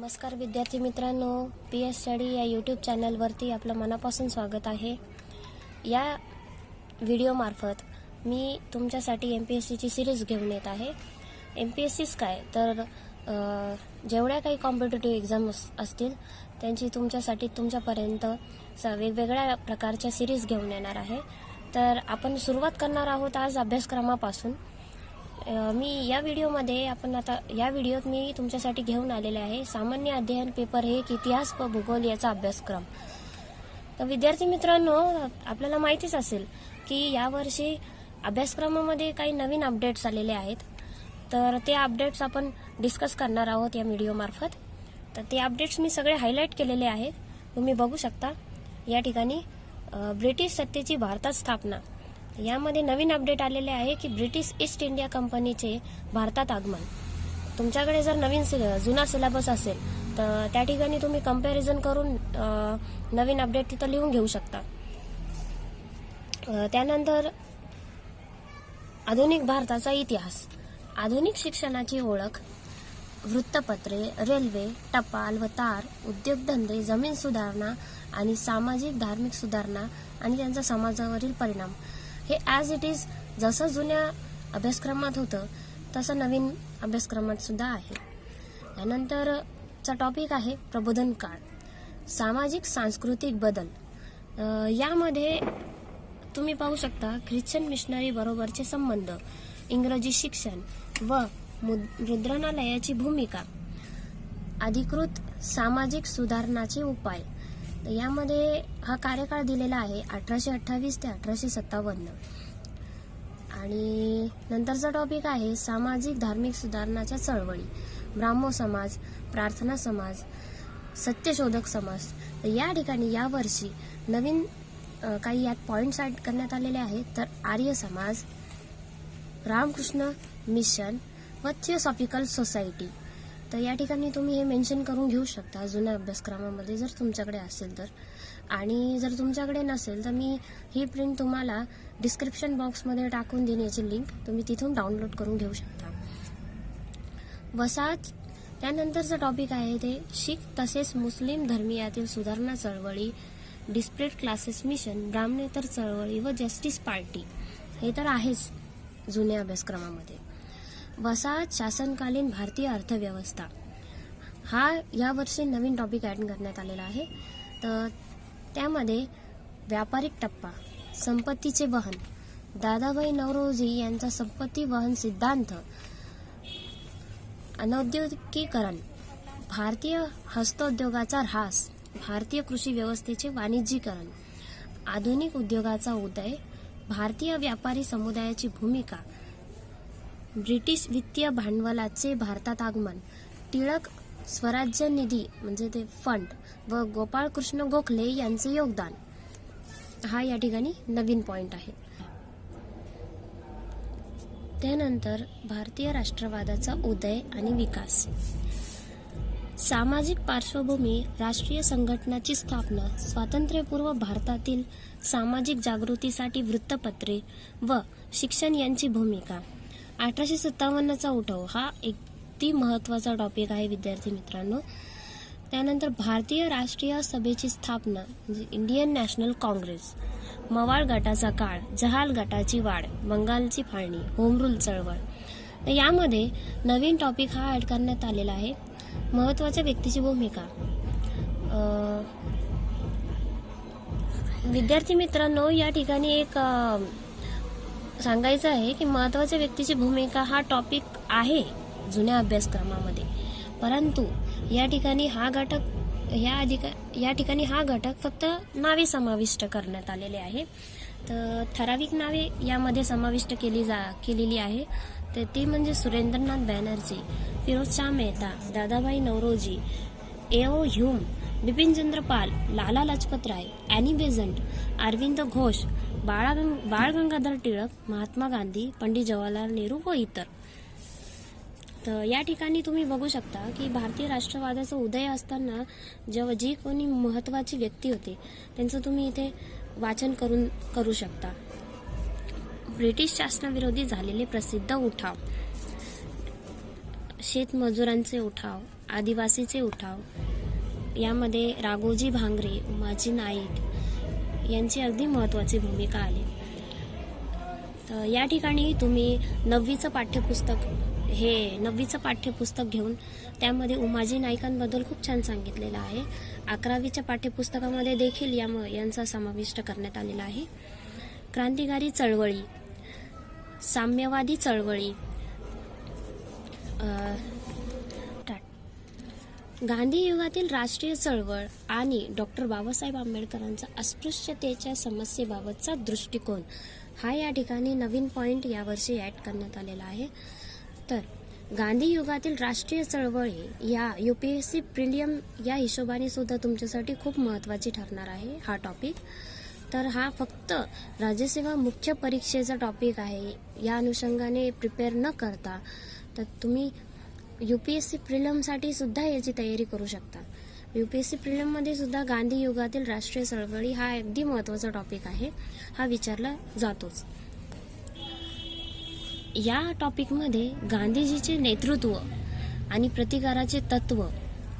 नमस्कार विद्यार्थी मित्रांनो, PS स्टडी या यूट्यूब चॅनलवरती आपलं मनापासून स्वागत आहे। या व्हिडिओमार्फत मी तुमच्यासाठी MPSCची सिरीज घेऊन येत आहे। MPSCच काय तर जेवढ्या काही कॉम्पिटिटिव्ह एक्झाम्स असतील त्यांची तुमच्यासाठी तुमच्यापर्यंत वेगवेगळ्या प्रकारच्या सिरीज घेऊन येणार आहे। तर आपण सुरुवात करणार आहोत आज अभ्यासक्रमापासून। मी या व्हिडिओत मी तुमच्यासाठी घेऊन आलेले आहे सामान्य अध्ययन पेपर 1 इतिहास व भूगोल याचा अभ्यासक्रम। तर विद्यार्थी मित्रांनो, आपल्याला माहितीच असेल की यावर्षी अभ्यासक्रमामध्ये काही नवीन अपडेट्स आलेले आहेत। तर ते अपडेट्स आपण डिस्कस करणार आहोत या व्हिडिओमार्फत। तर ते अपडेट्स मी सगळे हायलाइट केलेले आहेत, तुम्ही बघू शकता। या ठिकाणी ब्रिटिश सत्तेची भारतात स्थापना, यामध्ये नवीन अपडेट आलेले आहे की ब्रिटिश ईस्ट इंडिया कंपनीचे भारतात आगमन। तुमच्याकडे जर जुना सिलेबस असेल तर त्या ठिकाणी तुम्ही कंपॅरिझन करून नवीन अपडेट तिथं लिहून घेऊ शकता। त्यानंतर आधुनिक भारताचा इतिहास, आधुनिक शिक्षणाची ओळख, वृत्तपत्रे, रेल्वे, टपाल व तार, उद्योगधंदे, जमीन सुधारणा आणि सामाजिक धार्मिक सुधारणा आणि त्यांचा समाजावरील परिणाम, हे ॲज इट इज जसं जुन्या अभ्यासक्रमात होतं तसं नवीन अभ्यासक्रमात सुद्धा आहे। त्यानंतरचा टॉपिक आहे प्रबोधन काळ, सामाजिक सांस्कृतिक बदल। यामध्ये तुम्ही पाहू शकता ख्रिश्चन मिशनरी बरोबरचे संबंध, इंग्रजी शिक्षण व मुद्रणालयाची भूमिका, अधिकृत सामाजिक सुधारणाचे उपाय। यामध्ये हा कार्यकाळ दिलेला आहे 1828 ते 1857। आणि नंतरचा टॉपिक आहे सामाजिक धार्मिक सुधारणाच्या चळवळी, ब्राह्मो समाज, प्रार्थना समाज, सत्यशोधक समाज। या ठिकाणी यावर्षी नवीन काही यात पॉइंट्स ॲड करण्यात आलेले आहेत। तर आर्य समाज, रामकृष्ण मिशन व थिओसॉफिकल सोसायटी। तर या ठिकाणी तुम्ही हे मेन्शन करून घेऊ शकता जुन्या अभ्यासक्रमामध्ये जर तुमच्याकडे असेल तर। आणि जर तुमच्याकडे नसेल तर मी ही प्रिंट तुम्हाला डिस्क्रिप्शन बॉक्समध्ये टाकून देईन, याची लिंक तुम्ही तिथून डाउनलोड करून घेऊ शकता। वसाहत, त्यानंतरचा टॉपिक आहे ते शीख तसेच मुस्लिम धर्मीयातील सुधारणा चळवळी, डिस्प्लेड क्लासेस मिशन, ब्राह्मणेतर चळवळी व जस्टिस पार्टी, हे तर आहेच जुन्या अभ्यासक्रमामध्ये। वसाहत शासनकालीन भारतीय अर्थव्यवस्था, हा यावर्षी नवीन टॉपिक ॲड करण्यात आलेला आहे। तर त्यामध्ये व्यापारिक टप्पा, संपत्तीचे वहन, दादाभाई नौरोजी यांचा संपत्ती वहन सिद्धांत, अनौद्योगिकीकरण, भारतीय हस्तोद्योगाचा ऱ्हास, भारतीय कृषी व्यवस्थेचे वाणिज्यीकरण, आधुनिक उद्योगाचा उदय, भारतीय व्यापारी समुदायाची भूमिका, ब्रिटिश वित्तीय भांडवलाचे भारतात आगमन, टिळक स्वराज्य निधी म्हणजे ते फंड व गोपाळकृष्ण गोखले यांचे योगदान, हा या ठिकाणी नवीन पॉइंट आहे। त्यानंतर भारतीय राष्ट्रवादाचा उदय आणि विकास, सामाजिक पार्श्वभूमी, राष्ट्रीय संघटनाची स्थापना, स्वातंत्र्यपूर्व भारतातील सामाजिक जागृतीसाठी वृत्तपत्रे व शिक्षण यांची भूमिका, 1857चा उठाव, हा अगदी महत्त्वाचा टॉपिक आहे विद्यार्थी मित्रांनो। त्यानंतर भारतीय राष्ट्रीय सभेची स्थापना म्हणजे इंडियन नॅशनल काँग्रेस, मवाळ गटाचा काळ, जहाल गटाची वाढ, बंगालची फाळणी, होम रूल चळवळ। तर यामध्ये नवीन टॉपिक हा ॲड करण्यात आलेला आहे, महत्त्वाच्या व्यक्तीची भूमिका। विद्यार्थी मित्रांनो, या ठिकाणी एक सांगायचं आहे की महत्त्वाच्या व्यक्तीची भूमिका हा टॉपिक आहे जुन्या अभ्यासक्रमामध्ये, परंतु या ठिकाणी हा घटक फक्त नावे समाविष्ट करण्यात आलेले आहे। तर ठराविक नावे यामध्ये समाविष्ट केलेली आहे। तर ती म्हणजे सुरेंद्रनाथ बॅनर्जी, फिरोजशाह मेहता, दादाभाई नौरोजी, एओ ह्यूम, बिपिनचंद्र पाल, लाला लजपत राय, ॲनी बेझंट, अरविंद घोष, बाळ गंगाधर टिळक, महात्मा गांधी, पंडित जवाहरलाल नेहरू व इतर। तर या ठिकाणी तुम्ही बघू शकता की भारतीय राष्ट्रवादाचा उदय असताना जेव्हा जी कोणी महत्त्वाची व्यक्ती होते त्यांचं तुम्ही इथे वाचन करू शकता। ब्रिटिश शासनाविरोधी झालेले प्रसिद्ध उठाव, शेतमजुरांचे उठाव, आदिवासीचे उठाव, यामध्ये राघोजी भांगरे, उमाजी नाईक यांची अगदी महत्त्वाची भूमिका आली. तर या ठिकाणी तुम्ही 9वीचं पाठ्यपुस्तक घेऊन त्यामध्ये उमाजी नाईकांबद्दल खूप छान सांगितलेलं आहे. 11वीच्या पाठ्यपुस्तकामध्ये देखील यांचा समाविष्ट करण्यात आलेला आहे. क्रांतिकारी चळवळी, साम्यवादी चळवळी, गांधी युगातील राष्ट्रीय चळवळ आणि डॉक्टर बाबासाहेब आंबेडकरांचा अस्पृश्यतेच्या समस्येबाबतचा दृष्टिकोन हा या ठिकाणी नवीन पॉइंट यावर्षी ॲड करण्यात आलेला आहे. तर गांधी युगातील राष्ट्रीय चळवळी या UPSC प्रिलियम या हिशोबाने सुद्धा तुमच्यासाठी खूप महत्त्वाची ठरणार आहे हा टॉपिक. तर हा फक्त राज्यसेवा मुख्य परीक्षेचा टॉपिक आहे. या अनुषंगाने प्रिपेअर न करता तर तुम्ही UPSC प्रिलियमसाठी सुद्धा याची तयारी करू शकता. UPSC प्रिलियममध्ये सुद्धा गांधी युगातील राष्ट्रीय चळवळी हा अगदी महत्त्वाचा टॉपिक आहे, हा विचारला जातोच. या टॉपिकमध्ये गांधीजीचे नेतृत्व आणि प्रतिकाराचे तत्व,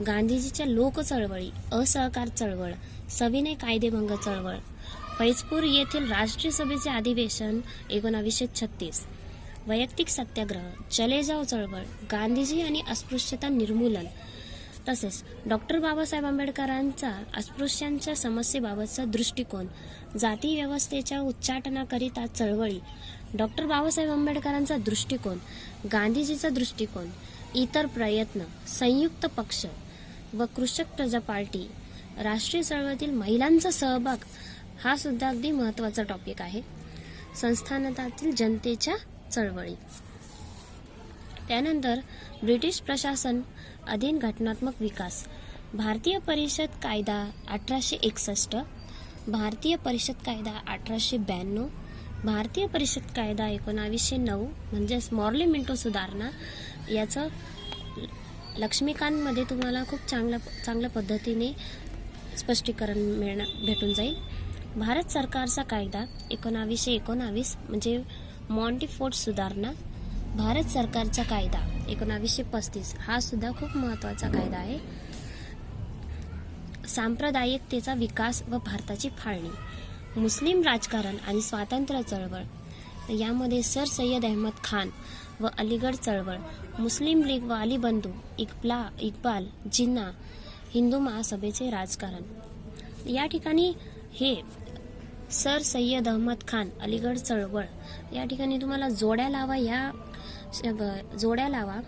गांधीजीच्या लोक चळवळी, असहकार चळवळ, सविनय कायदेभंग चळवळ, फैजपूर येथील राष्ट्रीय सभेचे अधिवेशन 1936, वैयक्तिक सत्याग्रह, चले जाव चळवळ, गांधीजी आणि अस्पृश्यता निर्मूलन, तसेच डॉक्टर बाबासाहेब आंबेडकरांचा अस्पृश्यांच्या समस्येबाबतचा दृष्टिकोन, जाती व्यवस्थेच्या उच्चाटनाकरिता चळवळी, डॉक्टर बाबासाहेब आंबेडकरांचा दृष्टिकोन, गांधीजीचा दृष्टिकोन, इतर प्रयत्न, संयुक्त पक्ष व कृषक प्रजा पार्टी, राष्ट्रीय चळवळीतील महिलांचा सहभाग हा सुद्धा अगदी महत्त्वाचा टॉपिक आहे. संस्थानातील जनतेच्या चळवळी, त्यानंतर ब्रिटिश प्रशासन अधीन घटनात्मक विकास, भारतीय परिषद कायदा 1861, भारतीय परिषद कायदा 1892, भारतीय परिषद कायदा 1909 म्हणजेच मॉर्ले मिंटो सुधारणा. याचं लक्ष्मीकांतमध्ये तुम्हाला खूप चांगल्या पद्धतीने स्पष्टीकरण भेटून जाईल. भारत सरकारचा कायदा 1919 म्हणजे मॉन्टीफोर्ट सुधारणा. भारत सरकारचा कायदा 1935 हा सुद्धा खूप महत्त्वाचा कायदा आहे. सांप्रदायिकतेचा विकास व भारताची फाळणी, मुस्लिम राजकारण आणि स्वातंत्र्य चळवळ, यामध्ये सर सय्यद अहमद खान व अलीगढ चळवळ, मुस्लिम लीग व अली बंधू, इक्बाल जिन्ना, हिंदू महासभेचे राजकारण. या ठिकाणी हे सर सय्यद अहमद खान, अलीगढ चळवळ या ठिकाणी तुम्हाला जोड्या लावा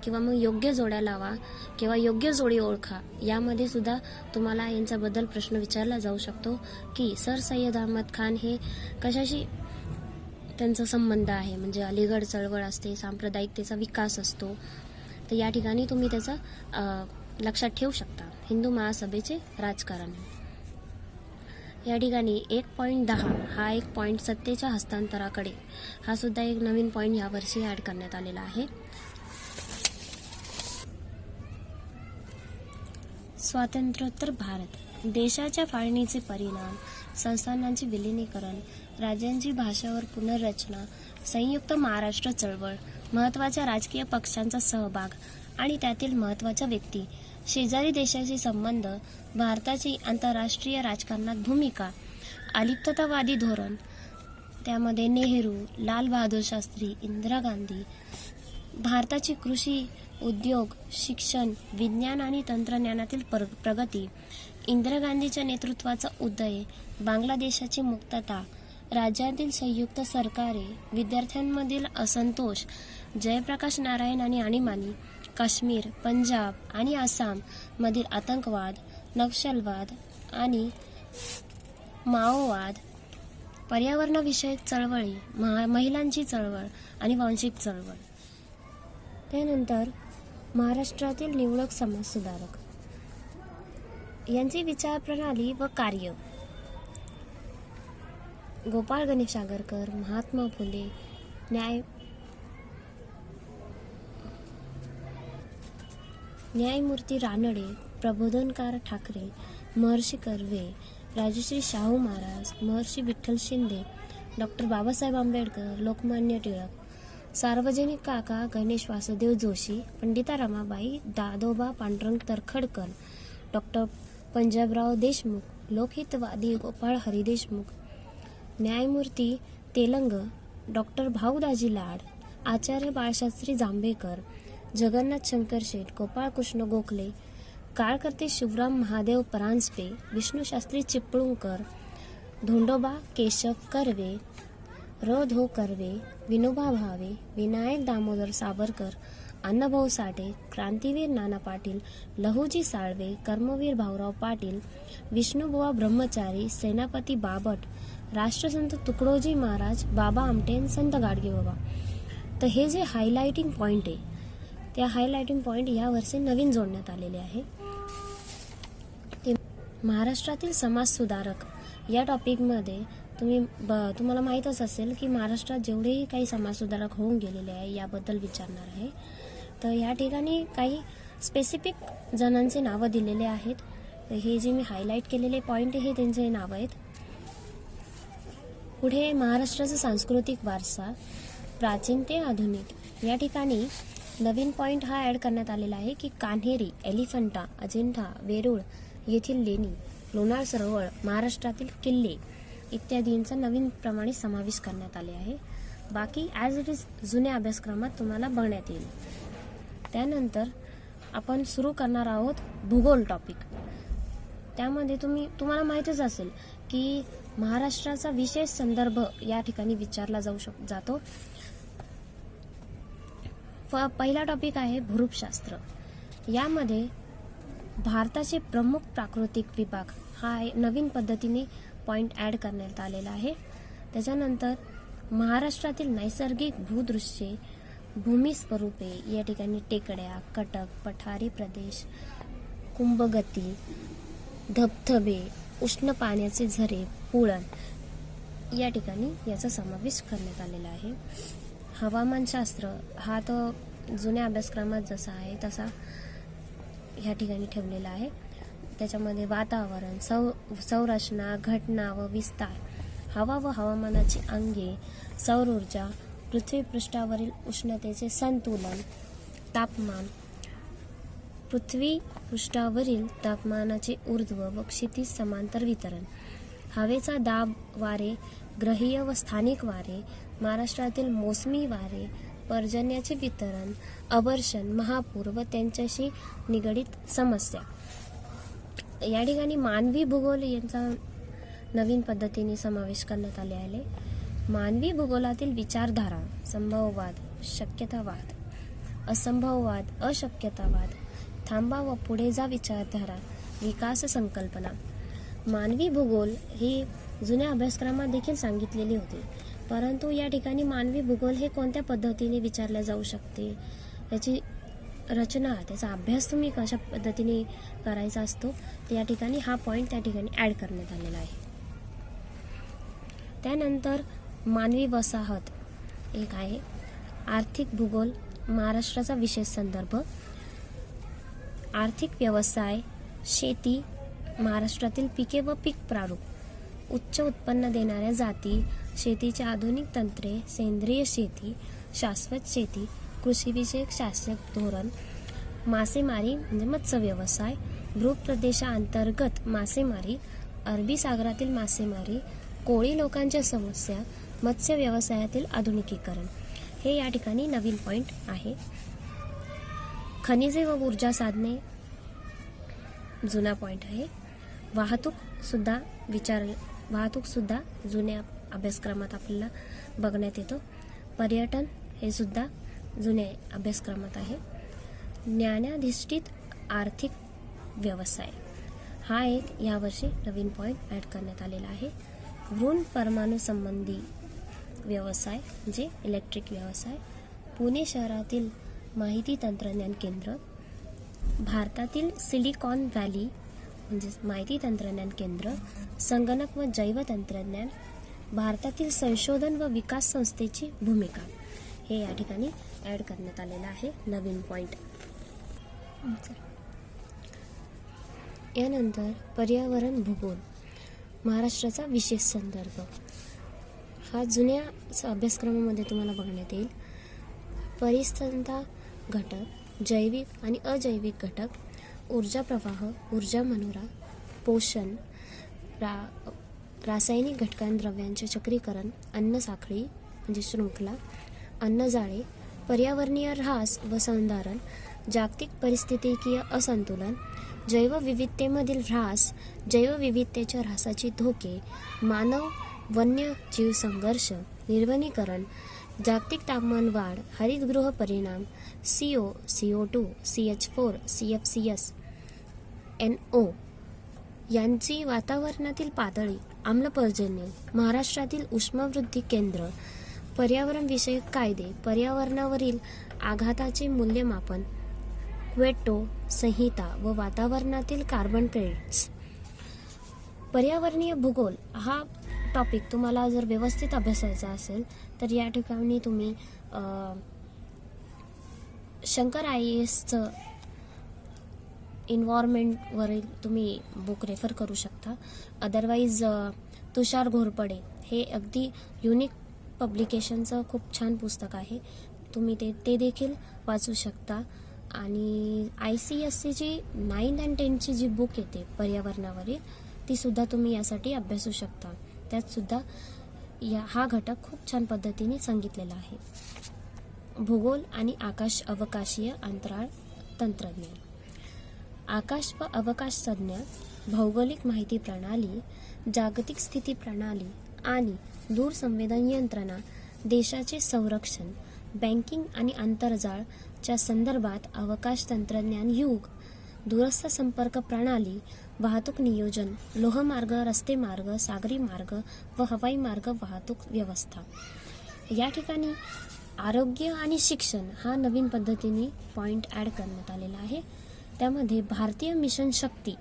किंवा मग योग्य जोड्या लावा किंवा योग्य जोडी ओळखा, यामध्ये सुद्धा तुम्हाला यांच्याबद्दल प्रश्न विचारला जाऊ शकतो की सर सय्यद अहमद खान हे कशाशी त्यांचा संबंध आहे. म्हणजे अलीगढ चळवळ असते, सांप्रदायिकतेचा विकास असतो, तर या ठिकाणी तुम्ही त्याचं लक्षात ठेवू शकता. हिंदू महासभेचे राजकारण. या ठिकाणी 1.10 हा एक पॉईंट सत्तेच्या हस्तांतराकडे हा सुद्धा एक नवीन पॉईंट यावर्षी ॲड करण्यात आलेला आहे. स्वातंत्र्योत्तर भारत, देशाच्या फाळणीचे परिणाम, संस्थानांचे विलिनीकरण, राज्यांची भाषावर पुनर्रचना, संयुक्त महाराष्ट्र चळवळ, महत्त्वाच्या राजकीय पक्षांचा सहभाग आणि त्यातील महत्त्वाच्या व्यक्ती, शेजारी देशाशी संबंध, भारताची आंतरराष्ट्रीय राजकारणात भूमिका, अलिप्ततावादी धोरण, त्यामध्ये नेहरू, लाल बहादूर शास्त्री, इंदिरा गांधी, भारताची कृषी, उद्योग, शिक्षण, विज्ञान आणि तंत्रज्ञानातील प्रगती, इंदिरा गांधीच्या नेतृत्वाचा उदय, बांगलादेशाची मुक्तता, राज्यातील संयुक्त सरकारे, विद्यार्थ्यांमधील असंतोष, जयप्रकाश नारायण आणि आणीबाणी, काश्मीर, पंजाब आणि आसाम मधील आतंकवाद, नक्षलवाद आणि माओवाद, पर्यावरणविषयक चळवळी, महिलांची चळवळ आणि वांशिक चळवळ. त्यानंतर महाराष्ट्रातील निवडक समाजसुधारक यांची विचारप्रणाली व कार्य, गोपाळ गणेश आगरकर, महात्मा फुले, न्यायमूर्ती रानडे, प्रबोधनकार ठाकरे, महर्षी कर्वे, राजश्री शाहू महाराज, महर्षी विठ्ठल शिंदे, डॉक्टर बाबासाहेब आंबेडकर, लोकमान्य टिळक, सार्वजनिक काका गणेश वासुदेव जोशी, पंडिता रमाबाई, दादोबा पांडुरंग तरखडकर, डॉक्टर पंजाबराव देशमुख, लोकहितवादी गोपाळ हरी देशमुख, न्यायमूर्ती तेलंग डॉक्टर भाऊदाजी लाड, आचार्य बाळशास्त्री जांभेकर, जगन्नाथ शंकर शेठ, गोपाळकृष्ण गोखले, काळकर्ते शिवराम महादेव परांजपे, विष्णूशास्त्री चिपळूणकर, धोंडोबा केशव कर्वे, र.धो. कर्वे, विनोबा भावे, विनायक दामोदर सावरकर, अण्णाभाऊ साठे, क्रांतीवीर नाना पाटील, लहुजी साळवे, कर्मवीर भाऊराव पाटील, विष्णुबुवा ब्रह्मचारी, सेनापती बाबट, राष्ट्रसंत तुकडोजी महाराज, बाबा आमटे, संत गाडगे बाबा. तर हे जे हायलायटिंग पॉईंट आहे, त्या हायलायटिंग पॉईंट यावर्षी नवीन जोडण्यात आलेले आहे. ते महाराष्ट्रातील समाजसुधारक या टॉपिकमध्ये तुम्हाला माहीतच असेल की महाराष्ट्रात जेवढेही काही समाजसुधारक होऊन गेलेले आहे याबद्दल विचारणार आहे. तर या ठिकाणी काही स्पेसिफिक जणांचे नावं दिलेले आहेत. हे जे मी हायलाईट केलेले पॉईंट हे त्यांचे नावं आहेत. पुढे महाराष्ट्राचा सांस्कृतिक वारसा प्राचीन ते आधुनिक. या ठिकाणी नवीन पॉईंट हा ॲड करण्यात आलेला आहे की कान्हेरी, एलिफंटा, अजिंठा, वेरूळ येथील लेणी, लोणार सरोवर, महाराष्ट्रातील किल्ले इत्यादींचा नवीन प्रमाणे समावेश करण्यात आले आहे. बाकी ॲज इट इज जुन्या अभ्यासक्रमात तुम्हाला बघण्यात येईल. त्यानंतर आपण सुरू करणार आहोत भूगोल टॉपिक. त्यामध्ये तुम्हाला माहीतच असेल की महाराष्ट्राचा विशेष संदर्भ या ठिकाणी विचारला जातो. पहिला टॉपिक आहे भूरूपशास्त्र. यामध्ये भारताचे प्रमुख प्राकृतिक विभाग हा नवीन पद्धतीने पॉईंट ॲड करण्यात आलेला आहे. त्याच्यानंतर महाराष्ट्रातील नैसर्गिक भूदृश्ये, भूमी स्वरूपे, या ठिकाणी टेकड्या, कटक, पठारी प्रदेश, कुंभगती, धबधबे, उष्ण पाण्याचे झरे, पुळण या ठिकाणी याचा समावेश करण्यात आलेला आहे. हवामानशास्त्र हा तर जुन्या अभ्यासक्रमात जसा आहे तसा ह्या ठिकाणी ठेवलेला आहे. त्याच्यामध्ये वातावरण, संरचना, घटना व विस्तार, हवा व हवामानाची अंगे, सौर ऊर्जा, पृथ्वीपृष्ठावरील उष्णतेचे संतुलन, तापमान, पृथ्वीपृष्ठावरील तापमानाचे ऊर्ध्व व क्षितिज समांतर वितरण, हवेचा दाब, वारे, ग्रहीय व स्थानिक वारे, महाराष्ट्रातील मोसमी वारे, पर्जन्याचे वितरण, अवर्षण, महापूर व त्यांच्याशी निगडित समस्या. या ठिकाणी मानवी भूगोल यांचा नवीन पद्धतीने समावेश करण्यात आले आहे. मानवी भूगोलातील विचारधारा, संभववाद, शक्यतावाद, असंभववाद, अशक्यतावाद, थांबा व पुढे जा विचारधारा, विकास संकल्पना. मानवी भूगोल ही जुन्या अभ्यासक्रमात देखील सांगितलेली होती, परंतु या ठिकाणी मानवी भूगोल हे कोणत्या पद्धतीने विचारले जाऊ शकते, याची रचना, त्याचा अभ्यास तुम्ही कशा पद्धतीने करायचा असतो, तर या ठिकाणी हा पॉईंट त्या ठिकाणी ॲड करण्यात आलेला आहे. त्यानंतर मानवी वसाहत एक आहे. आर्थिक भूगोल, महाराष्ट्राचा विशेष संदर्भ, आर्थिक व्यवसाय, शेती, महाराष्ट्रातील पिके व पीक प्रारूप, उच्च उत्पन्न देणाऱ्या जाती, शेतीची आधुनिक तंत्रे, सेंद्रिय शेती, शाश्वत शेती, कृषीविषयक शासकीय धोरण, मासेमारी म्हणजे मत्स्य व्यवसाय, भूप्रदेशांतर्गत मासेमारी, अरबी सागरातील मासेमारी, कोळी लोकांच्या समस्या, मत्स्य व्यवसायातील आधुनिकीकरण हे या ठिकाणी नवीन पॉईंट आहे. खनिजे व ऊर्जा साधने जुना पॉईंट आहे. वाहतूक सुद्धा जुन्या अभ्यासक्रमात आपल्याला बघण्यात येतो. पर्यटन हे सुद्धा जुन्या अभ्यासक्रमात आहे. ज्ञानाधिष्ठित आर्थिक व्यवसाय हा एक यावर्षी नवीन पॉईंट ॲड करण्यात आलेला आहे. ऋण परमाणू संबंधी व्यवसाय म्हणजे इलेक्ट्रिक व्यवसाय, पुणे शहरातील माहिती तंत्रज्ञान केंद्र, भारतातील सिलिकॉन व्हॅली म्हणजे माहिती तंत्रज्ञान केंद्र, संगणक व जैव तंत्रज्ञान, भारतातील संशोधन व विकास संस्थेची भूमिका हे या ठिकाणी ॲड करण्यात आलेलं आहे नवीन पॉईंट. यानंतर पर्यावरण भूगोल, महाराष्ट्राचा विशेष संदर्भ हा जुन्या अभ्यासक्रमामध्ये तुम्हाला बघण्यात येईल. परिसंस्था घटक, जैविक आणि अजैविक घटक, ऊर्जा प्रवाह, ऊर्जा मनोरा, पोषण, रासायनिक घटकांद्रव्यांचे चक्रीकरण, अन्न साखळी म्हणजे शृंखला, अन्नजाळे, पर्यावरणीय ऱ्हास व संधारण, जागतिक परिस्थितिकीय असंतुलन, जैवविविधतेमधील ऱ्हास, जैवविविधतेच्या ऱ्हासाची धोके, मानव वन्यजीव संघर्ष, निर्वनीकरण, जागतिक तापमान वाढ, हरितगृह परिणाम, CO, CO2, CH4, CFCs, NO यांची वातावरणातील पातळी, आम्लपर्जन्य, महाराष्ट्रातील उष्णवृद्धी केंद्र, पर्यावरणविषयक कायदे, पर्यावरणावरील आघाताचे मूल्यमापन, क्योटो संहिता व वातावरणातील कार्बन क्रेडिट्स. पर्यावरणीय भूगोल हा टॉपिक तुम्हाला जर व्यवस्थित अभ्यासायचा असेल तर या ठिकाणी तुम्ही शंकर IASचं इन्व्हायरमेंटवरील तुम्ही बुक रेफर करू शकता. अदरवाईज तुषार घोरपडे हे अगदी युनिक पब्लिकेशनचं खूप छान पुस्तक आहे, तुम्ही ते देखील वाचू शकता. आणि ICSEची 9th and 10th G book येते पर्यावरणावरील ती सुद्धा तुम्ही यासाठी अभ्यासू शकता. त्यात सुद्धा हा घटक खूप छान पद्धतीने सांगितलेला आहे. भूगोल आणि आकाश अवकाशीय अंतराळ तंत्रज्ञान. आकाश व अवकाश संज्ञा, भौगोलिक माहिती प्रणाली, जागतिक स्थिती प्रणाली आणि दूरसंवेदन यंत्रणा, देशाचे संरक्षण, बँकिंग आणि आंतरजाळच्या संदर्भात अवकाश तंत्रज्ञान युग, दूरस्थ संपर्क प्रणाली, वाहतूक नियोजन, लोहमार्ग, रस्ते मार्ग, सागरी मार्ग व हवाई मार्ग वाहतूक व्यवस्था. या ठिकाणी आरोग्य आणि शिक्षण हा नवीन पद्धतीने पॉइंट ॲड करण्यात आलेला आहे. त्यामध्ये भारतीय मिशन शक्ती,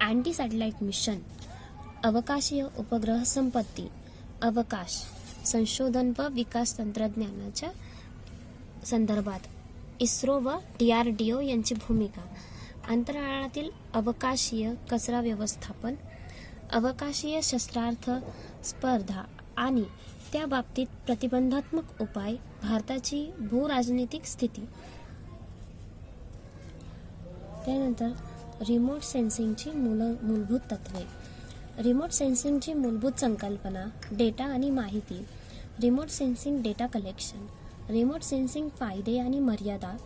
अँटी सॅटेलाइट मिशन, अवकाशीय उपग्रह संपत्ती, अवकाश संशोधन व विकास तंत्रज्ञानाच्या संदर्भात इस्रो व DRDO यांची भूमिका, अंतराळातील अवकाशीय कचरा व्यवस्थापन, अवकाशीय शस्त्रास्त्र स्पर्धा आणि त्या बाबतीत प्रतिबंधात्मक उपाय, भारताची भूराजनैतिक स्थिती. त्यानंतर रिमोट सेन्सिंगची मूलभूत तत्वे. रिमोट सेन्सिंगची मूलभूत संकल्पना, डेटा आणि माहिती, remote sensing data collection, remote sensing फायदे आणि मर्यादा,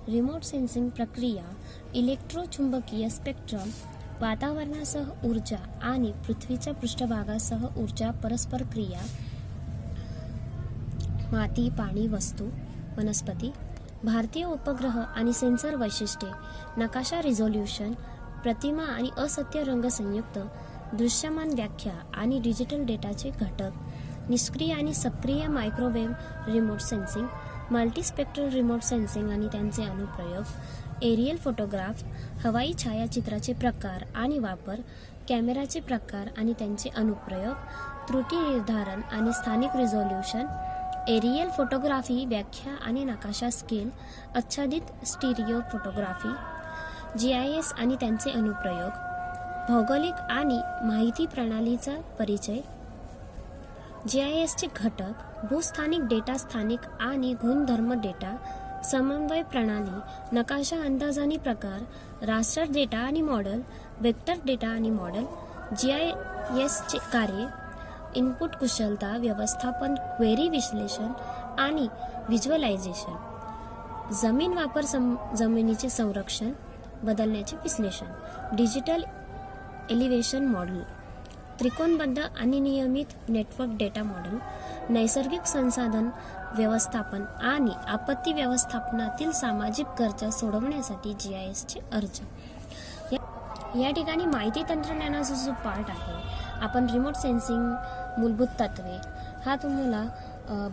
रिमोट सेन्सिंग प्रक्रिया, इलेक्ट्रोचुंबकीय स्पेक्ट्रम, वातावरणासह ऊर्जा आणि पृथ्वीच्या पृष्ठभागासह ऊर्जा परस्पर क्रिया, माती, पाणी, वस्तू, वनस्पती, भारतीय उपग्रह आणि सेन्सर वैशिष्ट्ये, नकाशा रिझोल्यूशन, प्रतिमा आणि असत्य रंग संयुक्त, दृश्यमान व्याख्या आणि डिजिटल डेटाचे घटक, निष्क्रिय आणि सक्रिय microwave remote sensing, multispectral remote sensing आणि त्यांचे अनुप्रयोग, एरियल फोटोग्राफ, हवाई छायाचित्राचे प्रकार आणि वापर, कॅमेराचे प्रकार आणि त्यांचे अनुप्रयोग, त्रुटी निर्धारण आणि स्थानिक रिझोल्यूशन, एरियल फोटोग्राफी व्याख्या आणि नकाशा स्केल, आच्छादित स्टिरिओ फोटोग्राफी, GIS आणि त्यांचे अनुप्रयोग, भौगोलिक आणि माहिती प्रणालीचा परिचय, GISचे घटक, भूस्थानिक डेटा, स्थानिक आणि गुणधर्म डेटा, समन्वय प्रणाली, नकाशा अंदाज आणि प्रकार, रास्टर डेटा आणि मॉडेल, वेक्टर डेटा आणि मॉडेल, GISचे कार्य, इनपुट कुशलता, व्यवस्थापन, क्वेरी विश्लेषण आणि व्हिज्युअलायझेशन, जमीन वापर, जमिनीचे संरक्षण, बदलण्याचे विश्लेषण, डिजिटल एलिव्हेशन मॉडेल, त्रिकोणबद्ध आणि नियमित नेटवर्क डेटा मॉडेल, नैसर्गिक संसाधन व्यवस्थापन आणि आपत्ती व्यवस्थापनातील सामाजिक गरजा सोडवण्यासाठी GISचे अर्ज. या ठिकाणी माहिती तंत्रज्ञानाचा जो पार्ट आहे, आपण रिमोट सेन्सिंग मूलभूत तत्वे हा तुम्हाला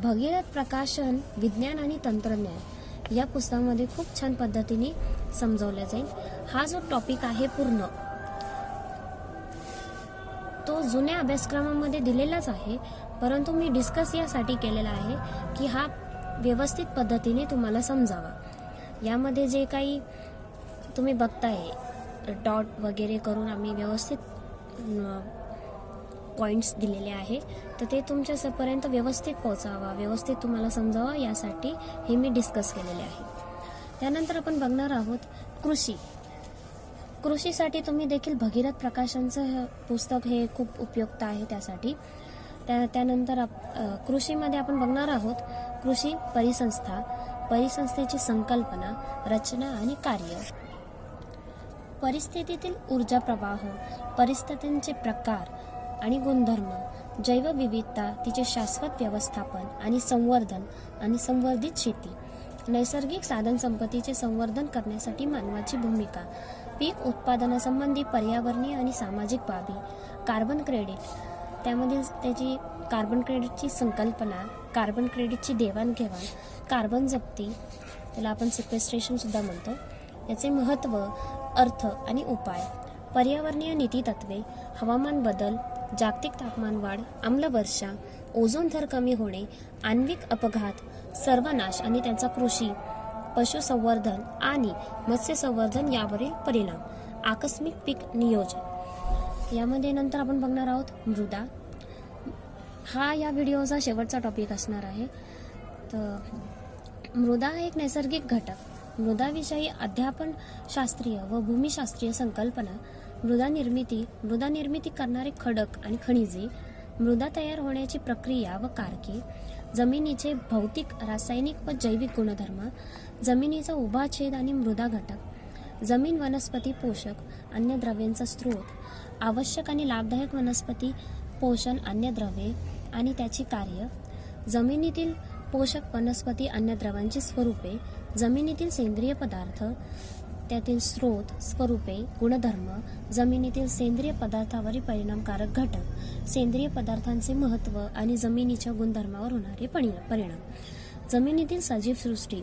भगीरथ प्रकाशन विज्ञान आणि तंत्रज्ञान या पुस्तकामध्ये खूप छान पद्धतीने समजावला जाईल. हा जो टॉपिक आहे पूर्ण तो जुन्या अभ्यासक्रमामध्ये दिलेलाच आहे, परंतु मी डिस्कस यासाठी केलेला आहे की हा व्यवस्थित पद्धतीने तुम्हाला समजावा. यामध्ये जे काही तुम्ही बघताय डॉट वगैरे करून आम्ही व्यवस्थित पॉईंट्स दिलेले आहे, तर ते तुमच्यापर्यंत व्यवस्थित पोहोचावा, व्यवस्थित तुम्हाला समजावा यासाठी हे मी डिस्कस केलेले आहे. त्यानंतर आपण बघणार आहोत कृषी. कृषीसाठी तुम्ही देखील भगीरथ प्रकाशनचं पुस्तक हे खूप उपयुक्त आहे त्यासाठी. त्यानंतर कृषीमध्ये आपण बघणार आहोत कृषी परिसंस्था, परिसंस्थेची संकल्पना, रचना आणि कार्य. परिस्थितीतील ऊर्जा प्रवाह, परिस्थितींचे प्रकार आणि गुणधर्म, जैवविविधता, तिचे शाश्वत व्यवस्थापन आणि संवर्धन आणि संवर्धित शेती, नैसर्गिक साधनसंपत्तीचे संवर्धन करण्यासाठी मानवाची भूमिका, पीक उत्पादनासंबंधी पर्यावरणीय आणि सामाजिक बाबी, कार्बन क्रेडिट, त्यामध्ये त्याची कार्बन क्रेडिटची संकल्पना, कार्बन क्रेडिटची देवाणघेवाण, कार्बन जप्ती, त्याला आपण सिक्वेस्ट्रेशनसुद्धा म्हणतो, याचे महत्त्व, अर्थ आणि उपाय, पर्यावरणीय नीतितत्वे, हवामान बदल, जागतिक तापमान वाढ, आम्लवर्षा, ओझोन थर कमी होणे, आण्विक अपघात, सर्वनाश आणि त्यांचा कृषी, पशुसंवर्धन आणि मत्स्य संवर्धन यावरील परिणाम, आकस्मिक पीक नियोजन. यामध्ये नंतर आपण बघणार आहोत मृदा. हा या व्हिडिओचा शेवटचा टॉपिक असणार आहे. तर मृदा हा एक नैसर्गिक घटक. मृदाविषयी अध्यापन शास्त्रीय व भूमिशास्त्रीय संकल्पना, मृदा निर्मिती करणारे खडक आणि खनिजे, मृदा तयार होण्याची प्रक्रिया व कारके, जमिनीचे भौतिक, रासायनिक व जैविक गुणधर्म, जमिनीचा उभा छेद आणि मृदा घटक, जमीन वनस्पती पोषक अन्नद्रव्यांचा स्रोत, आवश्यक आणि लाभदायक वनस्पती पोषण अन्नद्रव्ये आणि त्याची कार्य, जमिनीतील पोषक वनस्पती अन्नद्रव्यांची स्वरूपे, जमिनीतील सेंद्रिय पदार्थ, त्यातील स्रोत, स्वरूपे, गुणधर्म, जमिनीतील सेंद्रिय पदार्थावरील परिणामकारक घटक, सेंद्रिय पदार्थांचे महत्त्व आणि जमिनीच्या गुणधर्मावर होणारे परिणाम, जमिनीतील सजीव सृष्टी,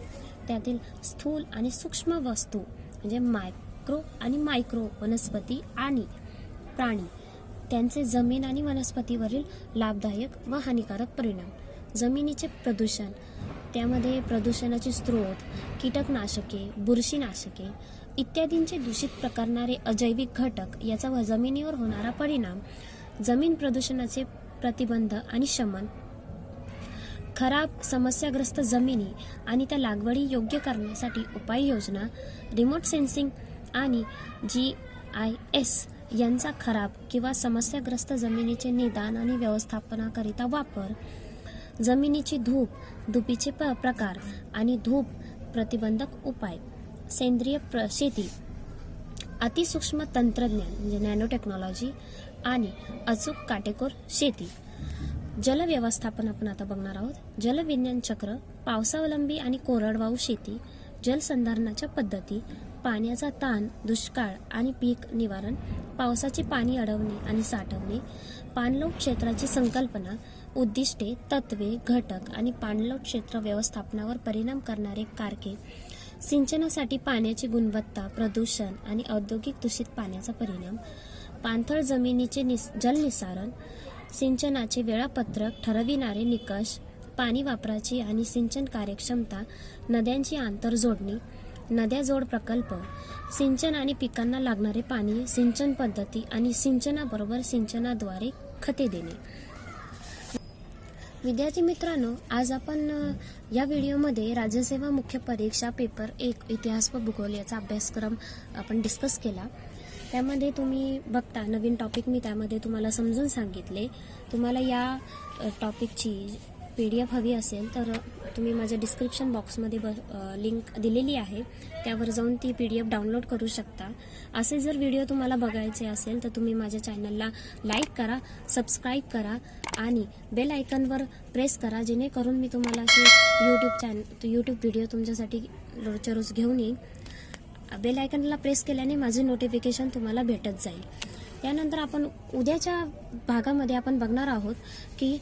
त्यातील स्थूल आणि सूक्ष्म वस्तू म्हणजे मायक्रो आणि मायक्रो वनस्पती आणि प्राणी, त्यांचे जमीन आणि वनस्पतीवरील लाभदायक व हानिकारक परिणाम, जमिनीचे प्रदूषण, त्यामध्ये प्रदूषणाचे स्रोत, कीटकनाशके, बुरशीनाशके इत्यादींचे दूषित करणारे अजैविक घटक, याचा जमिनीवर होणारा परिणाम, जमीन प्रदूषणाचे प्रतिबंध आणि शमन, खराब समस्याग्रस्त जमिनी आणि त्या लागवडी योग्य करण्यासाठी उपाययोजना, रिमोट सेन्सिंग आणि GIS यांचा खराब किंवा समस्याग्रस्त जमिनीचे निदान आणि व्यवस्थापनाकरिता वापर, जमिनीची धूपीचे प्रकार आणि धूप प्रतिबंधक उपाय, सेंद्रिय शेती, अतिसूक्ष्म तंत्रज्ञान म्हणजे नॅनो टेक्नॉलॉजी आणि अचूक काटेकोर शेती. जल व्यवस्थापन आपण आता बघणार आहोत. जलविज्ञान चक्र, पावसावलंबी आणि कोरडवाहू शेती, जलसंधारणाच्या पद्धती, पाण्याचा ताण, दुष्काळ आणि पीक निवारण, पावसाचे पाणी अडवणे आणि साठवणे, पाणलोट क्षेत्राची संकल्पना, उद्दिष्टे, तत्वे, घटक आणि पाणलोट क्षेत्र व्यवस्थापनावर परिणाम करणारे कारके, सिंचनासाठी पाण्याची गुणवत्ता, प्रदूषण आणि औद्योगिक दूषित पाण्याचा परिणाम, पाणथळ जमिनीचे जलनिस्सारण, सिंचनाचे वेळापत्रक ठरविणारे निकष, पाणी वापराची आणि सिंचन कार्यक्षमता, नद्यांची आंतरजोडणी, नद्या जोड प्रकल्प, सिंचन आणि पिकांना लागणारे पाणी, सिंचन पद्धती आणि सिंचनाबरोबर सिंचनाद्वारे खते देणे. विद्यार्थी मित्रांनो, आज आपण या व्हिडिओमध्ये राज्यसेवा मुख्य परीक्षा पेपर 1 इतिहास व भूगोल याचा अभ्यासक्रम आपण डिस्कस केला. त्यामध्ये तुम्ही बघता नवीन टॉपिक मी त्यामध्ये तुम्हाला समजून सांगितले. तुम्हाला या टॉपिकची PDF हवी असेल तर तुम्ही माझ्या डिस्क्रिप्शन बॉक्समध्ये लिंक दिलेली आहे, त्यावर जाऊन ती PDF डाउनलोड करू शकता. असे जर व्हिडिओ तुम्हाला बघायचे असेल तर तुम्ही माझ्या चॅनलला लाईक करा, सबस्क्राईब करा आणि बेल आयकॉनवर प्रेस करा, जेणेकरून मी तुम्हाला असे यूट्यूब व्हिडिओ तुमच्यासाठी रोजच्या रोज घेऊन येईन. बेल आयकॉनला प्रेस केल्याने माझे नोटिफिकेशन तुम्हाला भेटत जाईल. त्यानंतर आपण उद्याच्या भागामध्ये आपण बघणार आहोत की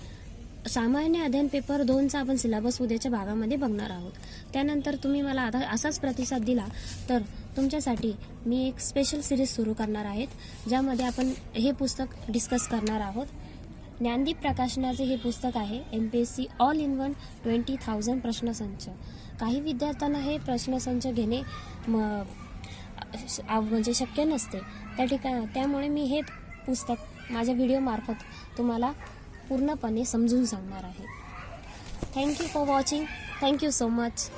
सामान्य अध्ययन पेपर 2चा आपण सिलेबस उद्याच्या भागामध्ये बघणार आहोत. त्यानंतर तुम्ही मला असाच प्रतिसाद दिला तर तुमच्यासाठी मी एक स्पेशल सिरीज सुरू करणार आहेत, ज्यामध्ये आपण हे पुस्तक डिस्कस करणार आहोत. ज्ञानदीप प्रकाशनाचे हे पुस्तक आहे, MPSC ऑल इन वन 20,000 प्रश्नसंच. काही विद्यार्थ्यांना हे प्रश्नसंच घेणे म्हणजे शक्य नसते, त्यामुळे मी हे पुस्तक माझ्या व्हिडिओमार्फत तुम्हाला पूर्णपणे समजून सांगणार आहे. Thank you for watching. Thank you so much.